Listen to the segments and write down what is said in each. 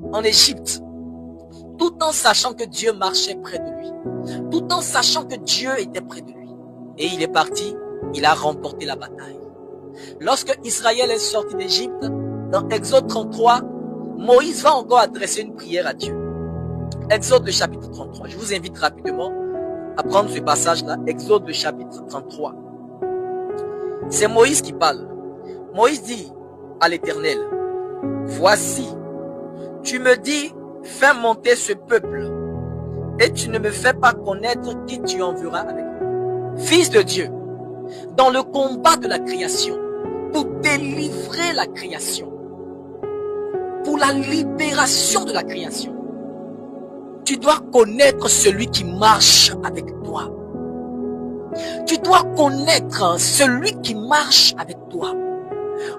en Égypte, tout en sachant que Dieu marchait près de lui, tout en sachant que Dieu était près de lui. Et il est parti, il a remporté la bataille. Lorsque Israël est sorti d'Égypte, dans Exode 33, Moïse va encore adresser une prière à Dieu. Exode le chapitre 33. Je vous invite rapidement à prendre ce passage-là. Exode le chapitre 33. C'est Moïse qui parle. Moïse dit à l'Éternel, voici, tu me dis, fais monter ce peuple et tu ne me fais pas connaître qui tu enverras avec moi. Fils de Dieu, dans le combat de la création, pour délivrer la création, pour la libération de la création, tu dois connaître celui qui marche avec toi. Tu dois connaître celui qui marche avec toi.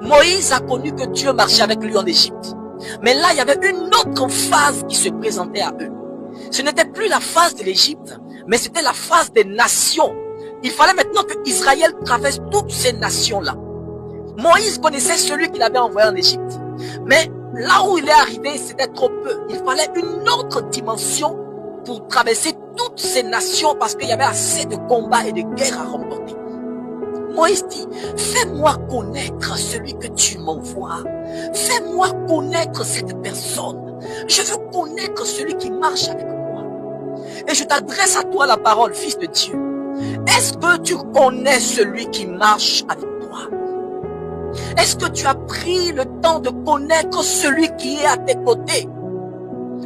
Moïse a connu que Dieu marchait avec lui en Égypte. Mais là, il y avait une autre phase qui se présentait à eux. Ce n'était plus la phase de l'Égypte, mais c'était la phase des nations. Il fallait maintenant que Israël traverse toutes ces nations-là. Moïse connaissait celui qu'il avait envoyé en Égypte. Mais là où il est arrivé, c'était trop peu. Il fallait une autre dimension pour traverser toutes ces nations parce qu'il y avait assez de combats et de guerres à remporter. Moïse dit, fais-moi connaître celui que tu m'envoies. Fais-moi connaître cette personne. Je veux connaître celui qui marche avec moi. Et je t'adresse à toi la parole, fils de Dieu. Est-ce que tu connais celui qui marche avec toi? Est-ce que tu as pris le temps de connaître celui qui est à tes côtés?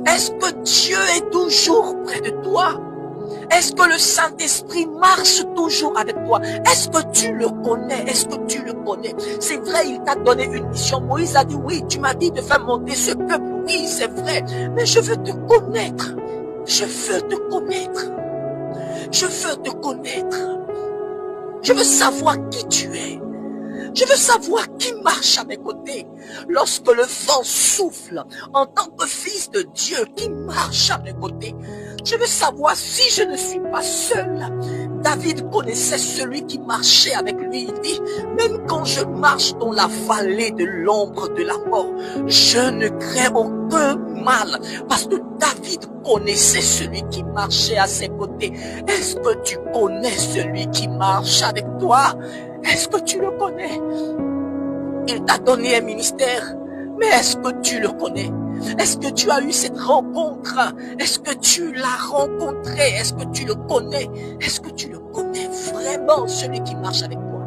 Est-ce que Dieu est toujours près de toi? Est-ce que le Saint-Esprit marche toujours avec toi? Est-ce que tu le connais? Est-ce que tu le connais? C'est vrai, il t'a donné une mission. Moïse a dit, oui, tu m'as dit de faire monter ce peuple. Oui, c'est vrai. Mais je veux te connaître. Je veux te connaître. Je veux te connaître. Je veux savoir qui tu es. Je veux savoir qui marche à mes côtés. Lorsque le vent souffle, en tant que fils de Dieu, qui marche à mes côtés. Je veux savoir si je ne suis pas seul. David connaissait celui qui marchait avec lui. Il dit, même quand je marche dans la vallée de l'ombre de la mort, je ne crains aucun mal. Parce que David connaissait celui qui marchait à ses côtés. Est-ce que tu connais celui qui marche avec toi? Est-ce que tu le connais? Il t'a donné un ministère, mais est-ce que tu le connais? Est-ce que tu as eu cette rencontre? Est-ce que tu l'as rencontré? Est-ce que tu le connais? Est-ce que tu le connais vraiment, celui qui marche avec toi?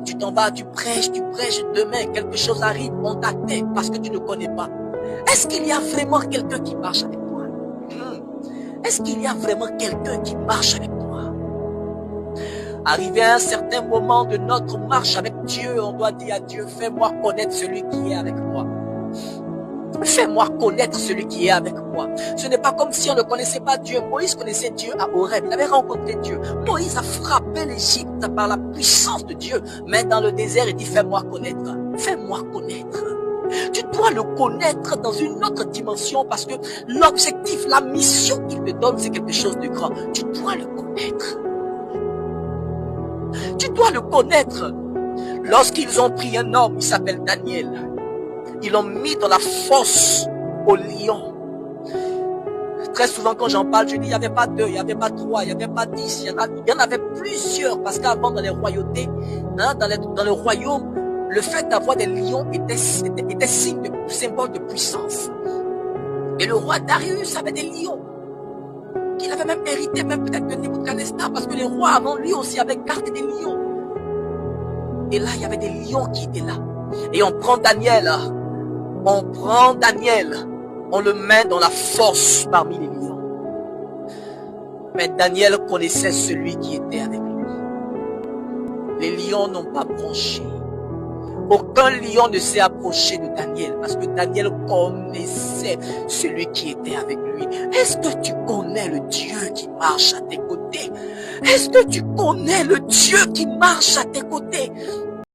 Tu t'en vas, tu prêches, demain quelque chose arrive, on t'atteint parce que tu ne connais pas. Est-ce qu'il y a vraiment quelqu'un qui marche avec toi? Est-ce qu'il y a vraiment quelqu'un qui marche avec toi? Arrivé à un certain moment de notre marche avec Dieu, on doit dire à Dieu, fais-moi connaître celui qui est avec moi. Fais-moi connaître celui qui est avec moi. Ce n'est pas comme si on ne connaissait pas Dieu. Moïse connaissait Dieu à Horeb. Il avait rencontré Dieu. Moïse a frappé l'Égypte par la puissance de Dieu. Mais dans le désert, il dit, fais-moi connaître. Fais-moi connaître. Tu dois le connaître dans une autre dimension parce que l'objectif, la mission qu'il te donne, c'est quelque chose de grand. Tu dois le connaître. Tu dois le connaître. Lorsqu'ils ont pris un homme, il s'appelle Daniel, ils l'ont mis dans la fosse au lion. Très souvent quand j'en parle, je dis il n'y avait pas 2, il n'y avait pas 3, il n'y avait pas 10, il y en avait plusieurs. Parce qu'avant dans les royautés, dans le royaume, le fait d'avoir des lions était signe de symbole de puissance. Et le roi Darius avait des lions qu'il avait même hérité, même peut-être de Nebuchadnezzar, parce que les rois avant lui aussi avaient gardé des lions. Et là, il y avait des lions qui étaient là. Et on prend Daniel, on le met dans la fosse parmi les lions. Mais Daniel connaissait celui qui était avec lui. Les lions n'ont pas bronché. Aucun lion ne s'est approché de Daniel parce que Daniel connaissait celui qui était avec lui. Est-ce que tu connais le Dieu qui marche à tes côtés? Est-ce que tu connais le Dieu qui marche à tes côtés?